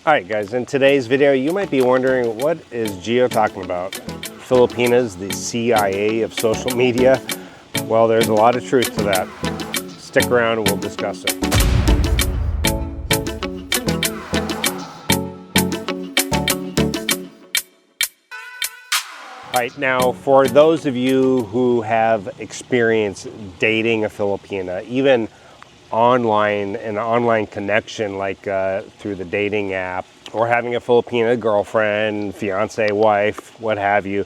Alright guys, in today's video you might be wondering, what is Gio talking about? Filipinas, the CIA of social media? Well, there's a lot of truth to that. Stick around and we'll discuss it. Alright, now for those of you who have experienced dating a Filipina, even online, an online connection like through the dating app, or having a Filipina girlfriend, fiance, wife, what have you,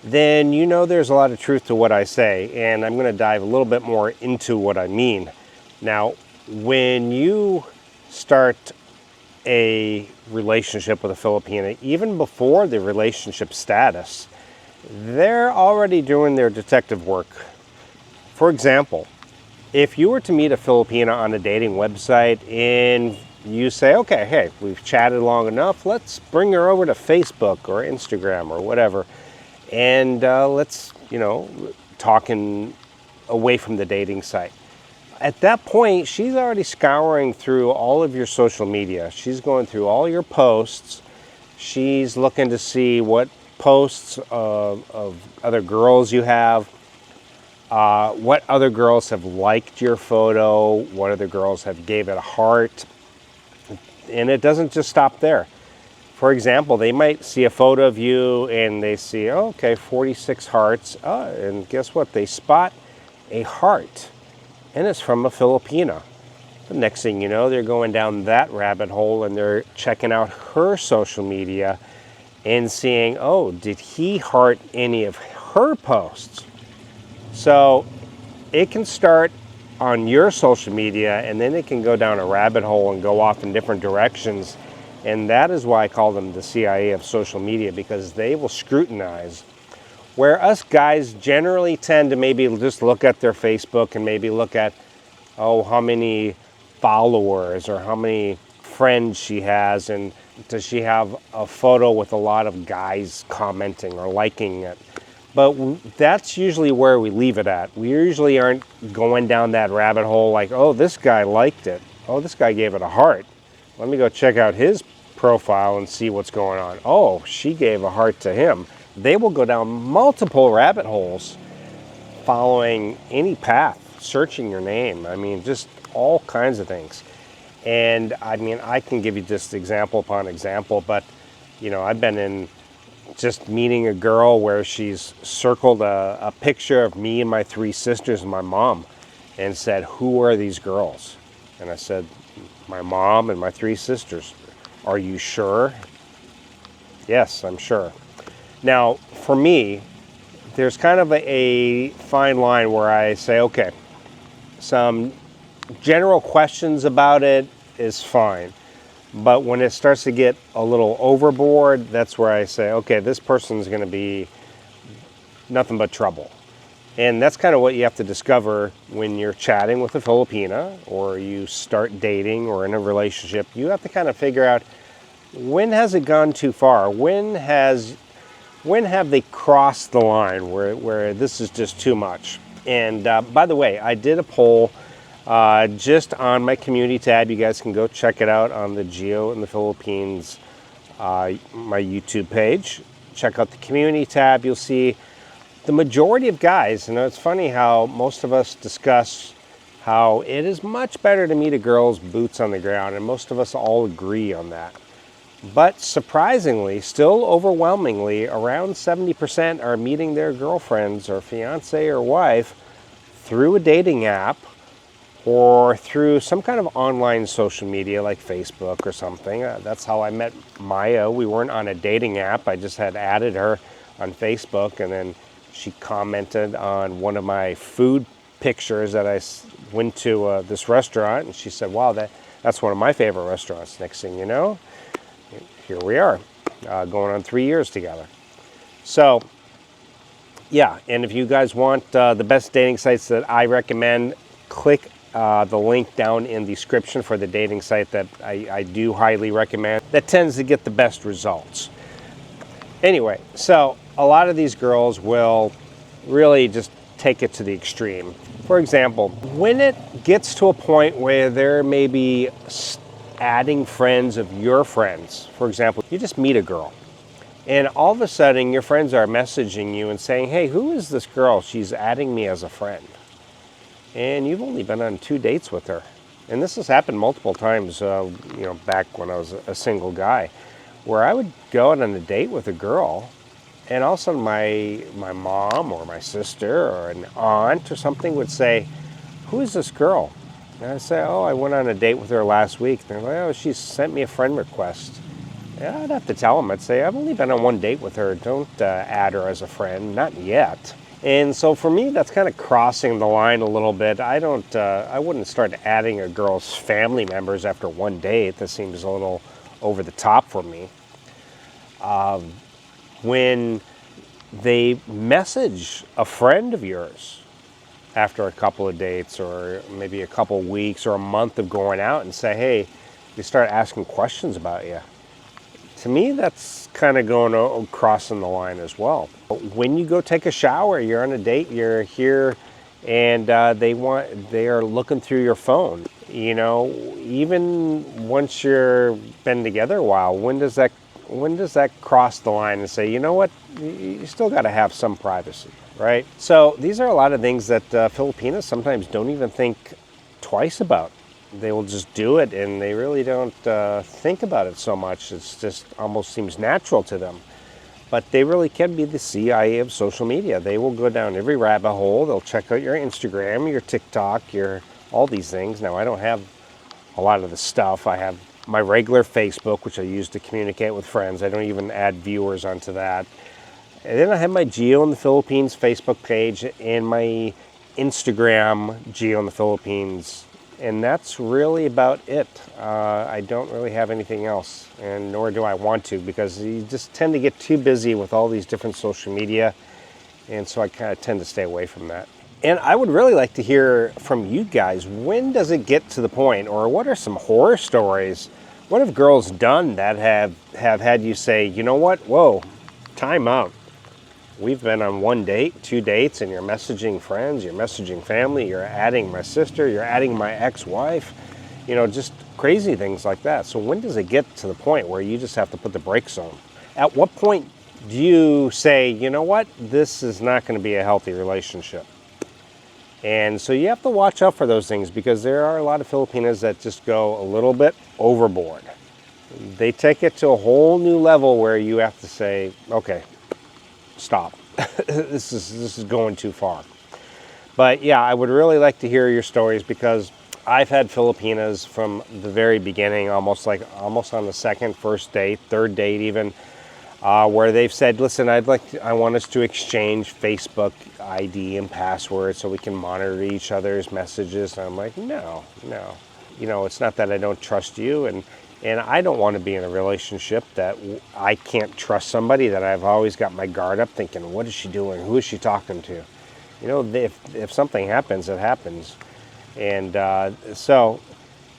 then you know there's a lot of truth to what I say, and I'm going to dive a little bit more into what I mean. Now, when you start a relationship with a Filipina, even before the relationship status, they're already doing their detective work. For example, if you were to meet a Filipina on a dating website and you say, okay, hey, we've chatted long enough, let's bring her over to Facebook or Instagram or whatever, and let's, talking away from the dating site. At that point, she's already scouring through all of your social media. She's going through all your posts. She's looking to see what posts of other girls you have, what other girls have liked your photo, what other girls have gave it a heart, and it doesn't just stop there. For example, they might see a photo of you and they see, oh, okay, 46 hearts, and guess what? They spot a heart, and it's from a Filipina. The next thing you know, they're going down that rabbit hole and they're checking out her social media and seeing, oh, did he heart any of her posts? So it can start on your social media, and then it can go down a rabbit hole and go off in different directions. And that is why I call them the CIA of social media, because they will scrutinize. Where us guys generally tend to maybe just look at their Facebook and maybe look at, oh, how many followers or how many friends she has, and does she have a photo with a lot of guys commenting or liking it. But that's usually where we leave it at. We usually aren't going down that rabbit hole like, oh, this guy liked it. Oh, this guy gave it a heart. Let me go check out his profile and see what's going on. Oh, she gave a heart to him. They will go down multiple rabbit holes following any path, searching your name. I mean, just all kinds of things. And I mean, I can give you just example upon example, but I've been in just meeting a girl where she's circled a picture of me and my three sisters and my mom and said, who are these girls? And I said, my mom and my three sisters. Are you sure? Yes, I'm sure. Now, for me, there's kind of a fine line where I say, okay, some general questions about it is fine. But when it starts to get a little overboard, that's where I say, okay, this person's going to be nothing but trouble. And that's kind of what you have to discover when you're chatting with a Filipina, or you start dating or in a relationship. You have to kind of figure out, when has it gone too far? When have they crossed the line where this is just too much? And by the way, I did a poll just on my community tab. You guys can go check it out on the Geo in the Philippines, my YouTube page. Check out the community tab. You'll see the majority of guys, it's funny how most of us discuss how it is much better to meet a girl's boots on the ground, and most of us all agree on that. But surprisingly, still overwhelmingly, around 70% are meeting their girlfriends or fiance or wife through a dating app, or through some kind of online social media like Facebook or something. That's how I met Maya. We weren't on a dating app. I just had added her on Facebook, and then she commented on one of my food pictures that I went to this restaurant, and she said, wow, that's one of my favorite restaurants. Next thing you know, here we are, going on 3 years together. So, yeah, and if you guys want the best dating sites that I recommend, click the link down in the description for the dating site that I do highly recommend. That tends to get the best results. Anyway, so a lot of these girls will really just take it to the extreme. For example, when it gets to a point where they're maybe adding friends of your friends. For example, you just meet a girl, and all of a sudden your friends are messaging you and saying, hey, who is this girl? She's adding me as a friend. And you've only been on 2 dates with her. And this has happened multiple times, back when I was a single guy, where I would go out on a date with a girl, and all of a sudden my mom or my sister or an aunt or something would say, who is this girl? And I'd say, oh, I went on a date with her last week. And they're like, oh, she sent me a friend request. And I'd have to tell them, I'd say, I've only been on 1 date with her. Don't add her as a friend, not yet. And so for me, that's kind of crossing the line a little bit. I wouldn't start adding a girl's family members after 1 date. That seems a little over the top for me. When they message a friend of yours after a couple of dates or maybe a couple of weeks or a month of going out and say, hey, they start asking questions about you. To me, that's kind of crossing the line as well. When you go take a shower, you're on a date, you're here, and they are looking through your phone. Even once you're been together a while, when does that cross the line and say, you know what, you still got to have some privacy, right? So these are a lot of things that Filipinos sometimes don't even think twice about. They will just do it, and they really don't think about it so much. It's just almost seems natural to them. But they really can be the CIA of social media. They will go down every rabbit hole. They'll check out your Instagram, your TikTok, all these things. Now, I don't have a lot of the stuff. I have my regular Facebook, which I use to communicate with friends. I don't even add viewers onto that. And then I have my Geo in the Philippines Facebook page and my Instagram Geo in the Philippines. And that's really about it. I don't really have anything else, and nor do I want to, because you just tend to get too busy with all these different social media, and so I kind of tend to stay away from that. And I would really like to hear from you guys, when does it get to the point, or what are some horror stories? What have girls done that have had you say, you know what, whoa, time out. We've been on 1 date, 2 dates, and you're messaging friends, you're messaging family, you're adding my sister, you're adding my ex-wife, just crazy things like that. So when does it get to the point where you just have to put the brakes on? At what point do you say, you know what, this is not going to be a healthy relationship? And so you have to watch out for those things, because there are a lot of Filipinas that just go a little bit overboard. They take it to a whole new level where you have to say, okay, stop. This is going too far. But yeah, I would really like to hear your stories, because I've had Filipinas from the very beginning, almost on the second, first date, third date even, where they've said, listen, I want us to exchange Facebook ID and password so we can monitor each other's messages. And I'm like, no. It's not that I don't trust you, and I don't want to be in a relationship that I can't trust somebody, that I've always got my guard up thinking, what is she doing? Who is she talking to? If something happens, it happens. And so,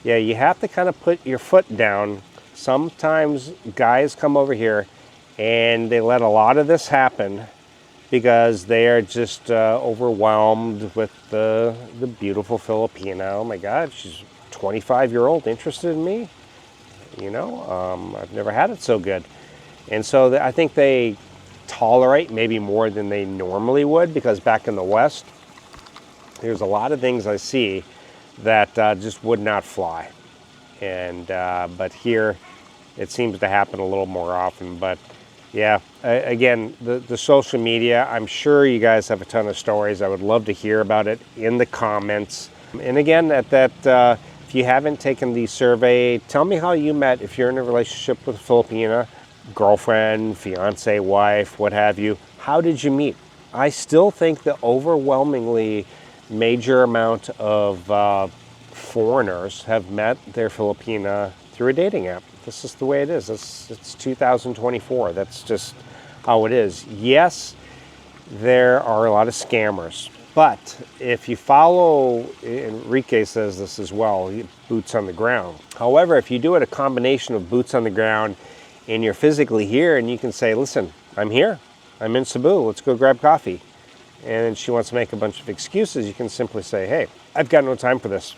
yeah, you have to kind of put your foot down. Sometimes guys come over here and they let a lot of this happen because they are just overwhelmed with the beautiful Filipina. Oh my God, she's 25-year-old interested in me. I've never had it so good. And so I think they tolerate maybe more than they normally would, because back in the West, there's a lot of things I see that just would not fly. And but here, it seems to happen a little more often. But yeah, again, the social media, I'm sure you guys have a ton of stories. I would love to hear about it in the comments. And again, if you haven't taken the survey, tell me how you met. If you're in a relationship with a Filipina, girlfriend, fiance, wife, what have you, how did you meet? I still think the overwhelmingly major amount of foreigners have met their Filipina through a dating app. This is the way it is. It's 2024. That's just how it is. Yes, there are a lot of scammers. But if you follow, Enrique says this as well, boots on the ground. However, if you do it a combination of boots on the ground and you're physically here and you can say, listen, I'm here, I'm in Cebu, let's go grab coffee. and she wants to make a bunch of excuses, you can simply say, hey, I've got no time for this,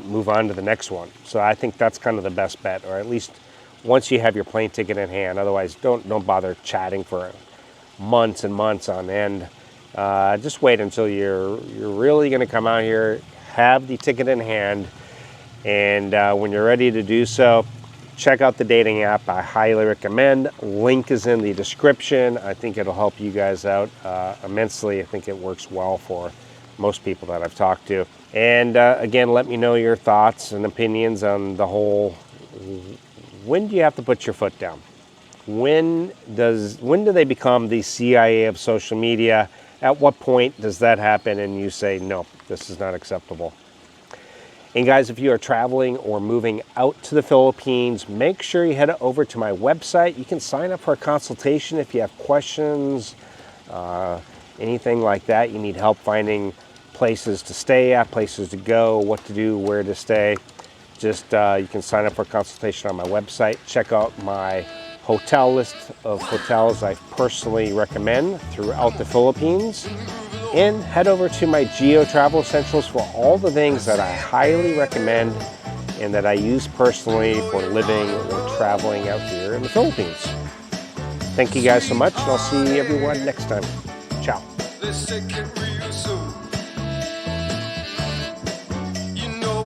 move on to the next one. So I think that's kind of the best bet, or at least once you have your plane ticket in hand. Otherwise, don't bother chatting for months and months on end. Just wait until you're really going to come out here, have the ticket in hand, and when you're ready to do so, check out the dating app. I highly recommend. Link is in the description. I think it'll help you guys out immensely. I think it works well for most people that I've talked to. And again, let me know your thoughts and opinions on the whole, when do you have to put your foot down? When do they become the CIA of social media? At what point does that happen and you say, no, this is not acceptable? And guys, if you are traveling or moving out to the Philippines, make sure you head over to my website. You can sign up for a consultation if you have questions, anything like that. You need help finding places to stay at, places to go, what to do, where to stay. Just you can sign up for a consultation on my website. Check out my hotel list of hotels I personally recommend throughout the Philippines. And head over to my Geo Travel Essentials for all the things that I highly recommend and that I use personally for living or traveling out here in the Philippines. Thank you guys so much, and I'll see everyone next time. Ciao.